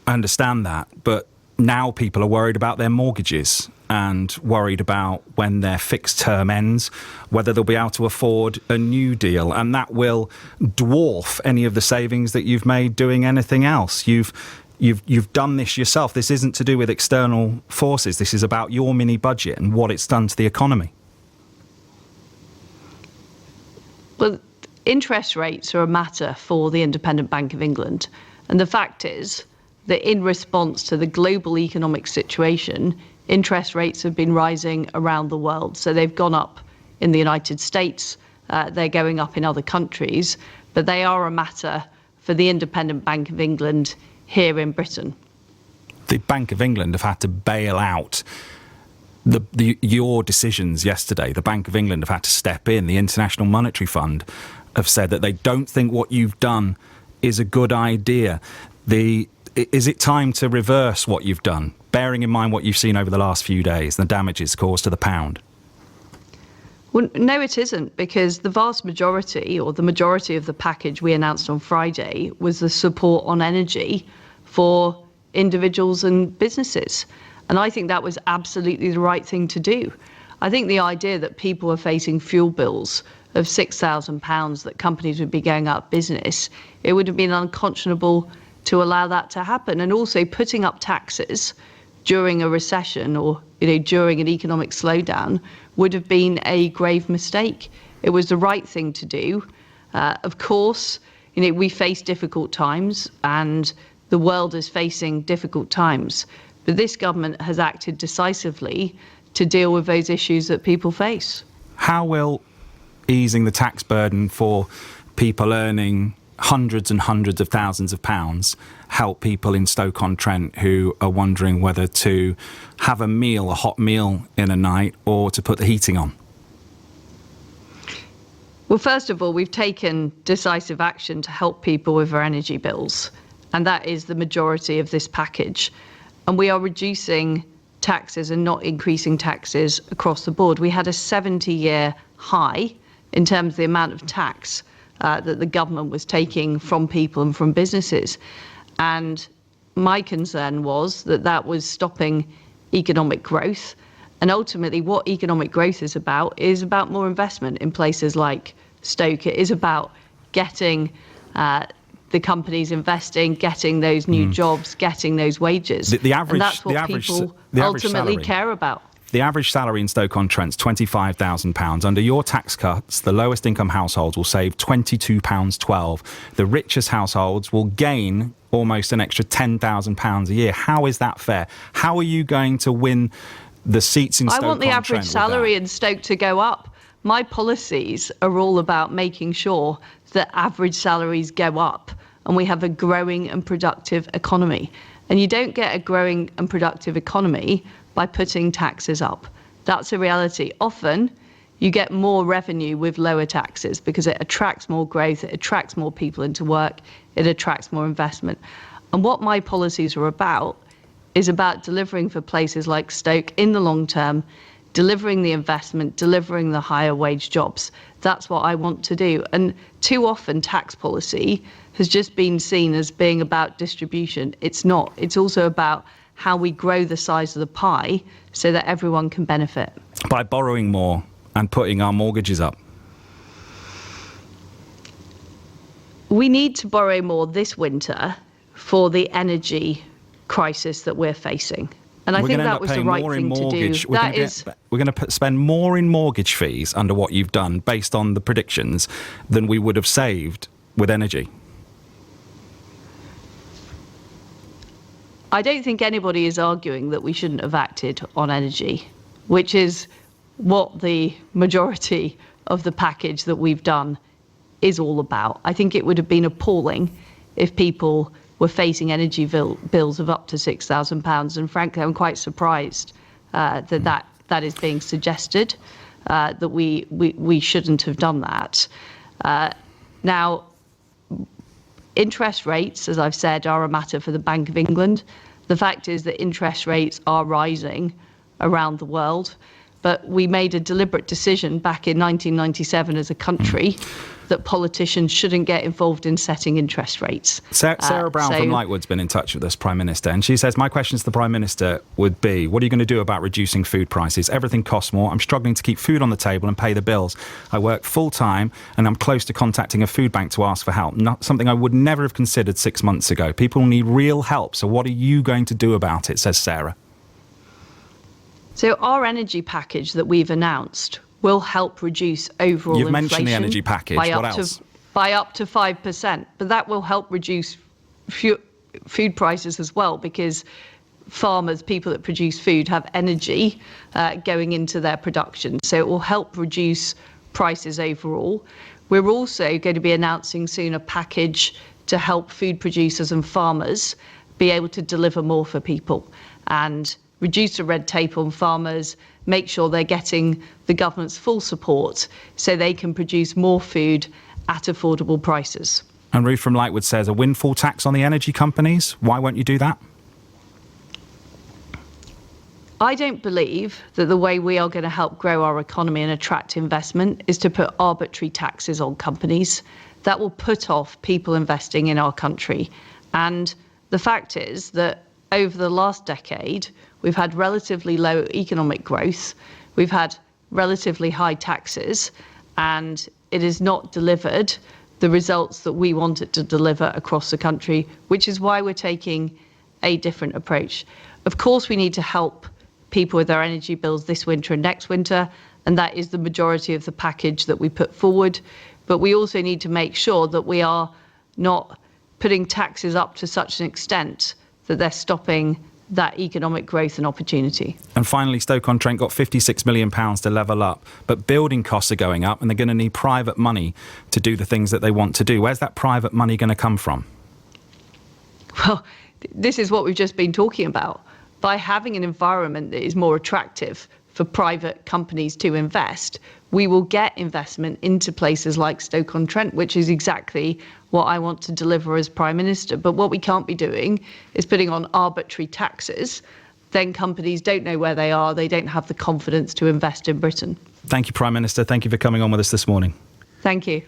I understand that, but now people are worried about their mortgages and worried about when their fixed term ends, whether they'll be able to afford a new deal. And that will dwarf any of the savings that you've made doing anything else. You've done this yourself. This isn't to do with external forces. This is about your mini budget and what it's done to the economy. Well, interest rates are a matter for the Independent Bank of England. And the fact is that in response to the global economic situation, interest rates have been rising around the world. So they've gone up in the United States, they're going up in other countries, but they are a matter for the Independent Bank of England here in Britain. The Bank of England have had to bail out your decisions yesterday. The Bank of England have had to step in. The International Monetary Fund have said that they don't think what you've done is a good idea. Is it time to reverse what you've done, bearing in mind what you've seen over the last few days, the damages caused to the pound? Well, no, it isn't, because the vast majority, or the majority of the package we announced on Friday, was the support on energy for individuals and businesses. And I think that was absolutely the right thing to do. I think the idea that people are facing fuel bills of £6,000, that companies would be going out of business, it would have been unconscionable to allow that to happen. And also putting up taxes during a recession or during an economic slowdown would have been a grave mistake. It was the right thing to do. Of course, we face difficult times and the world is facing difficult times. But this government has acted decisively to deal with those issues that people face. How will easing the tax burden for people earning hundreds and hundreds of thousands of pounds help people in Stoke-on-Trent who are wondering whether to have a hot meal in a night, or to put the heating on? Well, first of all, we've taken decisive action to help people with their energy bills, and that is the majority of this package. And we are reducing taxes and not increasing taxes across the board. We had a 70-year high in terms of the amount of tax that the government was taking from people and from businesses. And my concern was that that was stopping economic growth. And ultimately, what economic growth is about more investment in places like Stoke. It is about getting the companies investing, getting those new jobs, getting those wages. The average, and that's what people ultimately care about. The average salary in Stoke-on-Trent is £25,000. Under your tax cuts, the lowest income households will save £22.12. The richest households will gain almost an extra £10,000 a year. How is that fair? How are you going to win the seats in Stoke-on-Trent? I want the average salary in Stoke to go up. My policies are all about making sure that average salaries go up and we have a growing and productive economy. And you don't get a growing and productive economy by putting taxes up. That's a reality. Often, you get more revenue with lower taxes because it attracts more growth, it attracts more people into work, it attracts more investment. And what my policies are about is about delivering for places like Stoke in the long term, delivering the investment, delivering the higher wage jobs. That's what I want to do. And too often tax policy has just been seen as being about distribution. It's not. It's also about how we grow the size of the pie so that everyone can benefit. By borrowing more and putting our mortgages up. We need to borrow more this winter for the energy crisis that we're facing. And I think that was the right thing to do. We're going to spend more in mortgage fees under what you've done based on the predictions than we would have saved with energy. I don't think anybody is arguing that we shouldn't have acted on energy, which is what the majority of the package that we've done is all about. I think it would have been appalling if people were facing energy bills of up to £6,000. And frankly, I'm quite surprised that is being suggested, that we shouldn't have done that. Now, interest rates, as I've said, are a matter for the Bank of England. The fact is that interest rates are rising around the world, but we made a deliberate decision back in 1997 as a country that politicians shouldn't get involved in setting interest rates. Sarah Brown from Lightwood's been in touch with us, Prime Minister, and she says, my question to the Prime Minister would be, what are you going to do about reducing food prices? Everything costs more. I'm struggling to keep food on the table and pay the bills. I work full-time and I'm close to contacting a food bank to ask for help, not something I would never have considered 6 months ago. People need real help, so what are you going to do about it, says Sarah. So our energy package that we've announced will help reduce overall inflation. You've mentioned the energy package. What else? By up to 5%. But that will help reduce food prices as well, because farmers, people that produce food, have energy going into their production. So it will help reduce prices overall. We're also going to be announcing soon a package to help food producers and farmers be able to deliver more for people and reduce the red tape on farmers, make sure they're getting the government's full support so they can produce more food at affordable prices. And Ruth from Lightwood says, a windfall tax on the energy companies? Why won't you do that? I don't believe that the way we are going to help grow our economy and attract investment is to put arbitrary taxes on companies. That will put off people investing in our country. And the fact is that over the last decade, we've had relatively low economic growth, we've had relatively high taxes, and it has not delivered the results that we want it to deliver across the country, which is why we're taking a different approach. Of course, we need to help people with their energy bills this winter and next winter, and that is the majority of the package that we put forward. But we also need to make sure that we are not putting taxes up to such an extent that they're stopping that economic growth and opportunity. And finally, Stoke-on-Trent got £56 million to level up, but building costs are going up and they're going to need private money to do the things that they want to do. Where's that private money going to come from? Well, this is what we've just been talking about. By having an environment that is more attractive for private companies to invest, we will get investment into places like Stoke-on-Trent, which is exactly what I want to deliver as Prime Minister. But what we can't be doing is putting on arbitrary taxes. Then companies don't know where they are. They don't have the confidence to invest in Britain. Thank you, Prime Minister. Thank you for coming on with us this morning. Thank you.